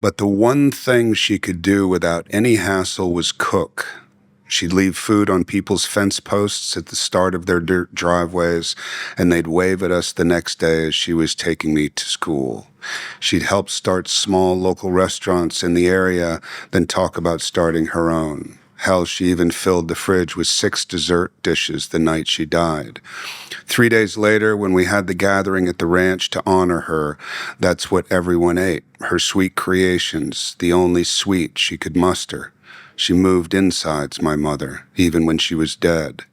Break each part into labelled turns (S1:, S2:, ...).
S1: But the one thing she could do without any hassle was cook. She'd leave food on people's fence posts at the start of their dirt driveways, and they'd wave at us the next day as she was taking me to school. She'd help start small local restaurants in the area, then talk about starting her own. Hell, she even filled the fridge with 6 dessert dishes the night she died. 3 days later, when we had the gathering at the ranch to honor her, that's what everyone ate, her sweet creations, the only sweet she could muster. She moved insides, my mother, even when she was dead.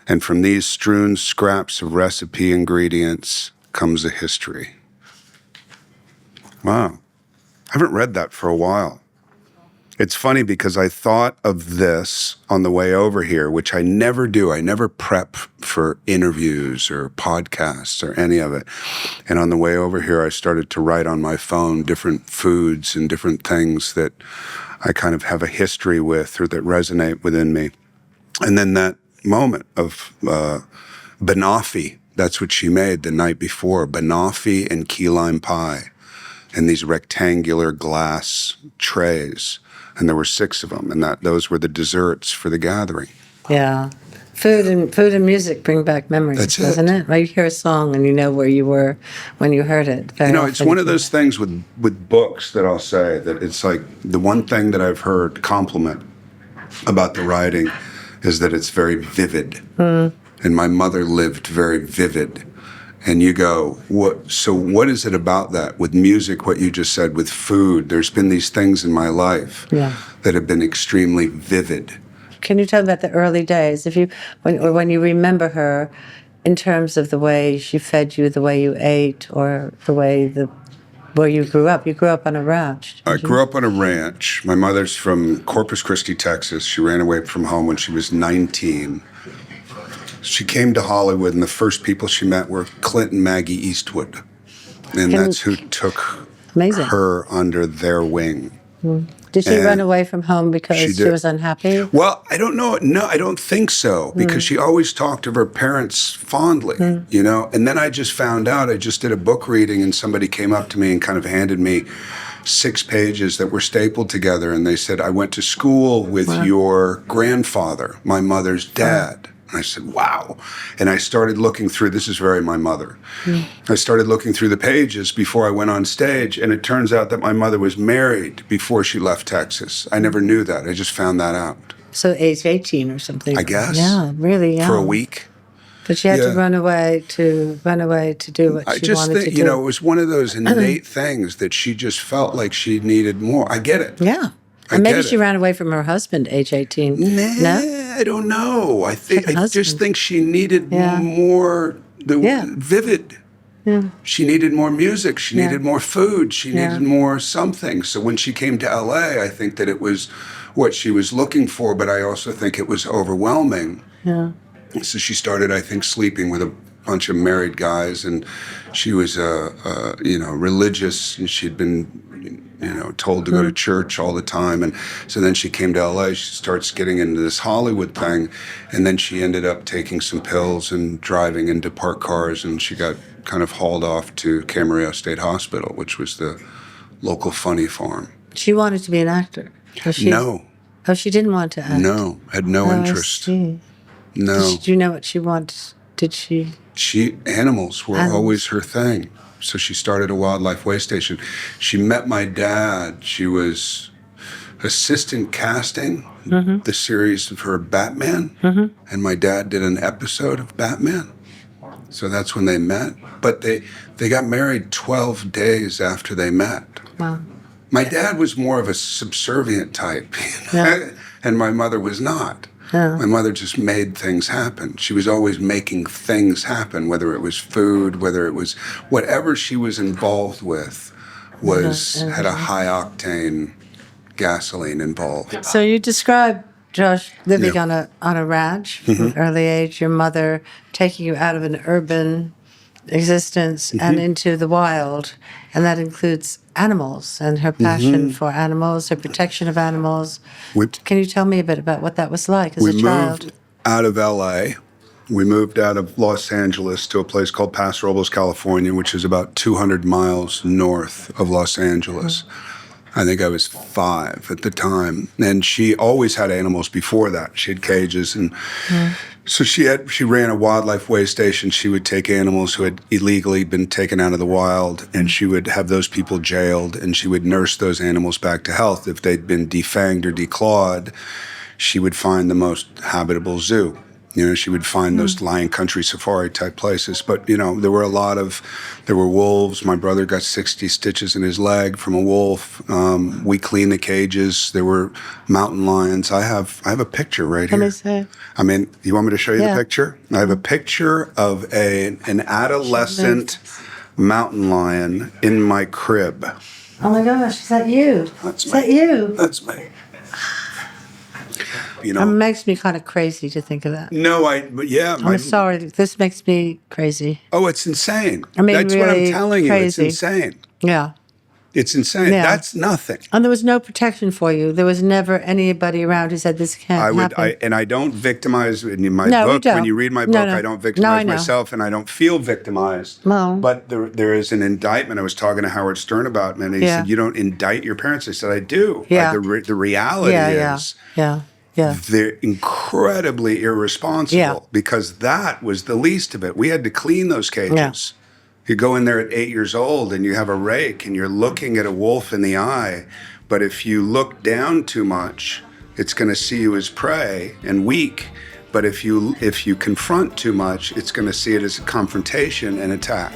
S1: And from these strewn scraps of recipe ingredients comes a history. Wow. I haven't read that for a while. It's funny because I thought of this on the way over here, which I never do. I never prep for interviews or podcasts or any of it. And on the way over here, I started to write on my phone different foods and different things that I kind of have a history with or that resonate within me. And then that moment of banoffee, that's what she made the night before, banoffee and key lime pie in these rectangular glass trays. And there were 6 of them, and those were the desserts for the gathering.
S2: Yeah. Food and music bring back memories, doesn't it? Right? You hear a song and you know where you were when you heard it.
S1: It's one of those things with books that I'll say that it's like the one thing that I've heard compliment about the writing is that it's very vivid. And my mother lived very vivid. And you go, what is it about that? With music, what you just said, with food, there's been these things in my life that have been extremely vivid.
S2: Can you tell about the early days? When you remember her, in terms of the way she fed you, the way you ate, or the way where you grew up? You grew up on a ranch.
S1: I grew up on a ranch. My mother's from Corpus Christi, Texas. She ran away from home when she was 19. She came to Hollywood, and the first people she met were Clint and Maggie Eastwood. And that's who took her under their wing.
S2: Did she run away from home because she was unhappy?
S1: Well, I don't know. No, I don't think so, because she always talked of her parents fondly, And then I just found out, I just did a book reading, and somebody came up to me and kind of handed me 6 pages that were stapled together, and they said, I went to school with your grandfather, my mother's dad. And I said, wow. And I started looking through, this is very my mother. I started looking through the pages before I went on stage, and it turns out that my mother was married before she left Texas. I never knew that. I just found that out.
S2: So age 18 or something.
S1: I guess.
S2: Yeah, really young.
S1: For a week.
S2: But she had to run away to do what she wanted to do.
S1: It was one of those innate things that she just felt like she needed more. I get it.
S2: Yeah. And maybe she ran away from her husband, age 18. No?
S1: I don't know. I just think she needed more vivid. Yeah. She needed more music. She needed more food. She needed more something. So when she came to LA, I think that it was what she was looking for, but I also think it was overwhelming. Yeah. So she started, I think, sleeping with a bunch of married guys, and she was, religious, and she'd been, told to go to church all the time. And so then she came to LA, she starts getting into this Hollywood thing, and then she ended up taking some pills and driving into parked cars, and she got kind of hauled off to Camarillo State Hospital, which was the local funny farm.
S2: She wanted to be an actor?
S1: No.
S2: Oh, she didn't want to act?
S1: No, had no interest.
S2: I see.
S1: No.
S2: Did you know what she wanted? Did she?
S1: Animals were always her thing. So she started a wildlife waystation. She met my dad. She was assistant casting the series of her Batman. And my dad did an episode of Batman. So that's when they met. But they got married 12 days after they met. Wow. My dad was more of a subservient type, and my mother was not. Yeah. My mother just made things happen. She was always making things happen, whether it was food, whether it was whatever she was involved with had a high octane gasoline involved.
S2: So you described, Josh, living on a ranch from an early age, your mother taking you out of an urban existence and into the wild, and that includes animals and her passion for animals, her protection of animals. Can you tell me a bit about what that was like as a child?
S1: We moved out of L.A. We moved out of Los Angeles to a place called Paso Robles, California, which is about 200 miles north of Los Angeles. I think I was 5 at the time. And she always had animals before that. She had cages. And so she ran a wildlife waystation. She would take animals who had illegally been taken out of the wild, and she would have those people jailed, and she would nurse those animals back to health. If they'd been defanged or declawed, she would find the most habitable zoo. She would find those lion country safari type places. But, there were wolves. My brother got 60 stitches in his leg from a wolf. We cleaned the cages. There were mountain lions. I have a picture right here.
S2: Let me see.
S1: You want me to show you the picture? I have a picture of an adolescent mountain lion in my crib.
S2: Oh my gosh, is that you?
S1: That's
S2: is
S1: me.
S2: that you?
S1: That's me.
S2: It makes me kind of crazy to think of that.
S1: No,
S2: I'm sorry. This makes me crazy.
S1: Oh, it's insane.
S2: I mean,
S1: that's
S2: really
S1: what I'm telling
S2: crazy.
S1: you. It's insane.
S2: Yeah.
S1: It's insane.
S2: Yeah.
S1: That's nothing.
S2: And there was no protection for you. There was never anybody around who said this can't happen.
S1: And I don't victimize in my
S2: No,
S1: book.
S2: you don't.
S1: When you read my book,
S2: No.
S1: I don't victimize
S2: No, I know.
S1: myself, and I don't feel victimized.
S2: No.
S1: But there is an indictment. I was talking to Howard Stern about it, and he said, "You don't indict your parents." I said, "I do."
S2: Yeah.
S1: The reality is.
S2: Yeah.
S1: They're incredibly irresponsible because that was the least of it. We had to clean those cages.
S2: Yeah.
S1: You go in there at 8 years old and you have a rake and you're looking at a wolf in the eye. But if you look down too much, it's going to see you as prey and weak. But if you confront too much, it's going to see it as a confrontation and attack.